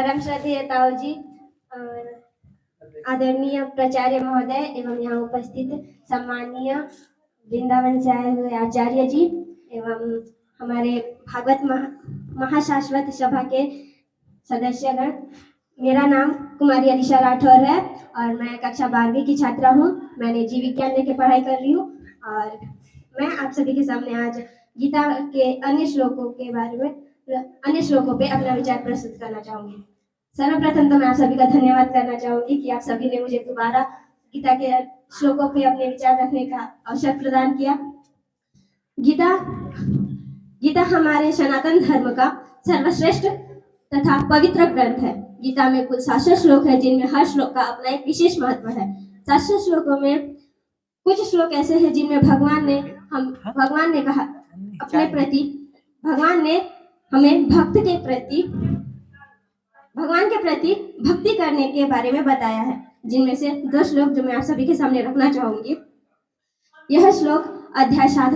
परम श्रद्धेय ताऊ जी, आदरणीय प्राचार्य महोदय एवं यहाँ उपस्थित सम्मानीय वृंदावन से आए हुए आचार्य जी एवं हमारे भागवत महाशाश्वत सभा के सदस्यगण। मेरा नाम कुमारी अलीशा राठौर है और मैं कक्षा 12वीं की छात्रा हूँ। मैंने जीव विज्ञान लेके पढ़ाई कर रही हूँ और मैं आप सभी के सामने आज गीता के अन्य श्लोकों के बारे में अन्य श्लोकों पे अपना विचार प्रस्तुत करना चाहूंगी। सर्वप्रथम तो मैं आप सभी का धन्यवाद करना चाहूंगी कि आप सभी ने मुझे दोबारा गीता के श्लोकों पे अपने विचार रखने का अवसर प्रदान किया। गीता हमारे सनातन धर्म का सर्वश्रेष्ठ तथा पवित्र ग्रंथ है। गीता में कुल 700 श्लोक है, जिनमें हर श्लोक का अपना एक विशेष महत्व है। 700 श्लोकों में कुछ श्लोक ऐसे हैं जिनमें भगवान ने कहा अपने प्रति, भगवान ने हमें भगवान के प्रति भक्ति करने के बारे में बताया है। जिनमें से 2 श्लोक जो मैं आप सभी के सामने रखना चाहूंगी। यह श्लोक अध्याय 7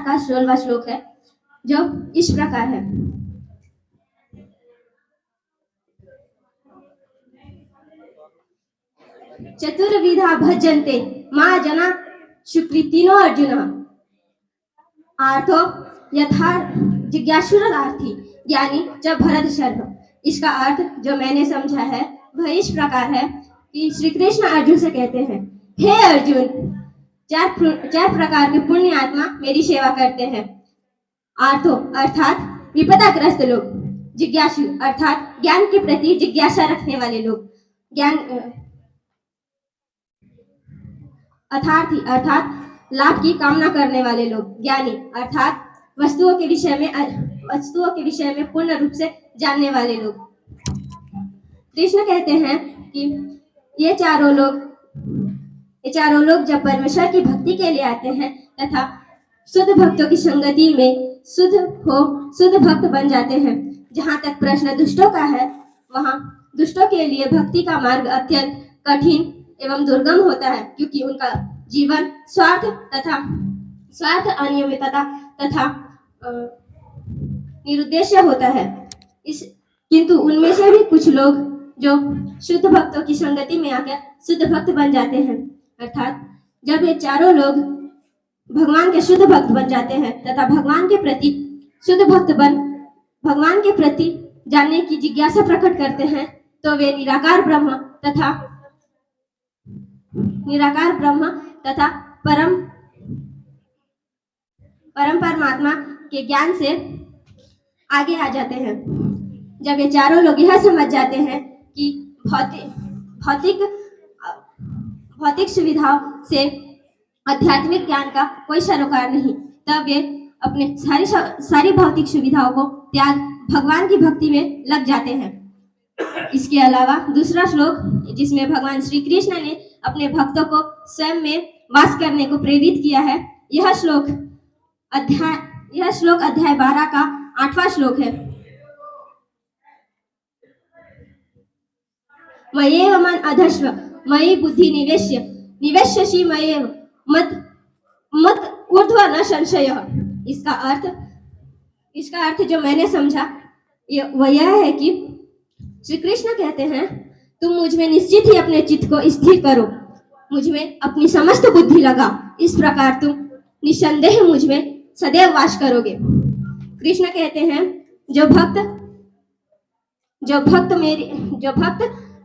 का 16वां श्लोक है, जो इस प्रकार है। चतुर्विधा भजन्ते मां जना सुकृतिनो अर्जुन आर्थो यथार्थ जिज्ञासुरार्थी ज्ञानी च भरत शर्मा। इसका अर्थ जो मैंने समझा है वह इस प्रकार है कि श्री कृष्ण अर्जुन से कहते हैं, हे अर्जुन, 4 प्रकार के पुण्य आत्मा मेरी सेवा करते हैं। आर्थो अर्थात विपदाग्रस्त लोग, जिज्ञासु अर्थात ज्ञान के प्रति जिज्ञासा रखने वाले लोग, अर्थार्थी अर्थात लाभ की कामना करने वाले लोग, ज्ञानी अर्थात वस्तुओं के विषय में पूर्ण रूप से जानने वाले लोग। कृष्ण कहते हैं कि ये चारों लोग जब परमेश्वर की भक्ति के लिए आते हैं तथा शुद्ध भक्तों की संगति में शुद्ध भक्त बन जाते हैं। जहाँ तक प्रश्न दुष्टों का है, वहाँ दुष्टों के लिए भक्ति का मार्ग अत्यंत कठिन एवं दुर्गम होता है, क्योंकि उनका जीवन स्वार्थ अनियमितता तथा निरुद्देश्य होता है। किंतु उनमें से भी कुछ लोग जो शुद्ध भक्तों की संगति में आकर शुद्ध भक्त बन जाते हैं, अर्थात जब ये चारों लोग भगवान के शुद्ध भक्त बन जाते हैं तथा भगवान के प्रति जानने की जिज्ञासा प्रकट करते हैं, तो वे निराकार ब्रह्म तथा परम परमात्मा के ज्ञान से आगे आ जाते हैं। जब ये चारों लोग यह समझ जाते हैं कि भौतिक सुविधाओं से आध्यात्मिक ज्ञान का कोई सरोकार नहीं, तब वे अपने सारी भौतिक सुविधाओं को त्याग भगवान की भक्ति में लग जाते हैं। इसके अलावा दूसरा श्लोक जिसमें भगवान श्री कृष्ण ने अपने भक्तों को स्वयं में वास करने को प्रेरित किया है, यह श्लोक अध्याय 12 का 8वां श्लोक है। मयेव मन अधस्व मयि बुद्धि निवेश्यसि मयेव मत ऊर्ध्व न संशय। इसका अर्थ जो मैंने समझा वह यह है कि श्री कृष्ण कहते हैं, तुम मुझ में निश्चित ही अपने चित्त को स्थिर करो, मुझ में अपनी समस्त बुद्धि लगा, इस प्रकार तुम निसंदेह मुझ में सदैव वास करोगे। कृष्ण कहते हैं, जो भक्त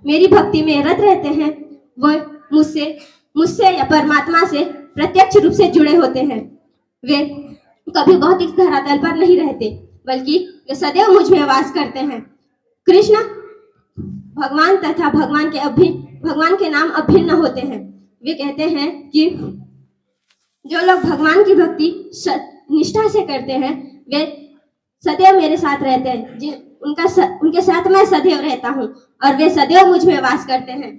मेरी भक्ति में रत रहते हैं, वह मुझसे या परमात्मा से प्रत्यक्ष रूप से जुड़े होते हैं। वे कभी भौतिक धरातल पर नहीं रहते, बल्कि वे सदैव मुझ में वास करते हैं। कृष्ण भगवान तथा भगवान के नाम अभिन्न होते हैं। वे कहते हैं कि जो लोग भगवान की भक्ति निष्ठा से करते हैं, वे सदैव मेरे साथ रहते हैं। उनके साथ मैं सदैव रहता हूँ और वे सदैव मुझ में वास करते हैं।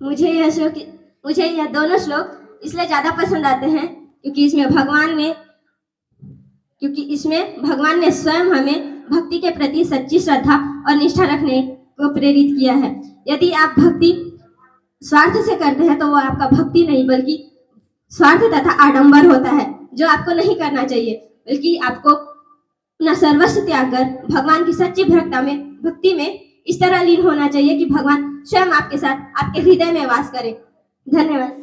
मुझे यह दोनों श्लोक इसलिए ज्यादा पसंद आते हैं क्योंकि इसमें भगवान ने स्वयं हमें भक्ति के प्रति सच्ची श्रद्धा और निष्ठा रखने को प्रेरित किया है। यदि आप भक्ति स्वार्थ से करते हैं तो वो आपका भक्ति नहीं बल्कि स्वार्थ तथा आडंबर होता है, जो आपको नहीं करना चाहिए। बल्कि आपको अपना सर्वस्व त्याग कर भगवान की सच्ची भक्ति में इस तरह लीन होना चाहिए कि भगवान स्वयं आपके साथ आपके हृदय में वास करे। धन्यवाद।